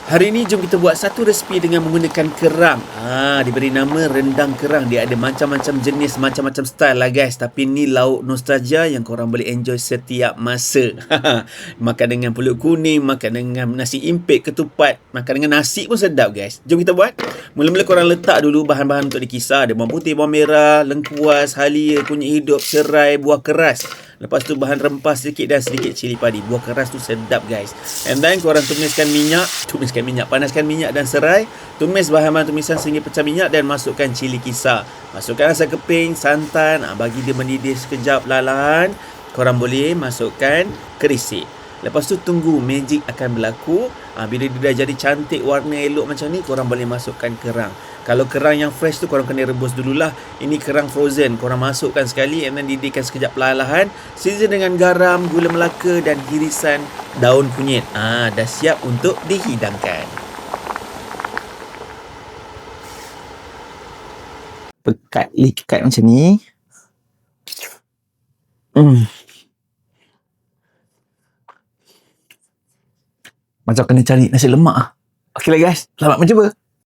Hari ini jom kita buat satu resipi dengan menggunakan kerang. Diberi nama rendang kerang. Dia ada macam-macam jenis, macam-macam style lah guys. Tapi ni lauk nostalgia yang korang boleh enjoy setiap masa. Makan dengan pulut kuning, makan dengan nasi impit, ketupat, makan dengan nasi pun sedap guys. Jom kita buat. Mula-mula korang letak dulu bahan-bahan untuk dikisar. Ada bawang putih, bawang merah, lengkuas, halia, kunyit hidup, serai, buah keras. Lepas tu bahan rempah sedikit dan sedikit cili padi. Buah keras tu sedap guys. And then korang panaskan minyak dan serai. Tumis bahan-bahan tumisan sehingga pecah minyak dan masukkan cili kisar. Masukkan asam keping, santan. Bagi dia mendidih sekejap perlahan. Korang boleh masukkan kerisik. Lepas tu tunggu magic akan berlaku. Bila dia dah jadi cantik, warna elok macam ni, korang boleh masukkan kerang. Kalau kerang yang fresh tu korang kena rebus dululah. Ini kerang frozen, korang masukkan sekali and then didihkan sekejap perlahan-lahan. Season dengan garam, gula melaka dan irisan daun kunyit. Dah siap untuk dihidangkan. Likat macam ni. Macam kena cari nasi lemak. Okeylah guys, selamat mencuba.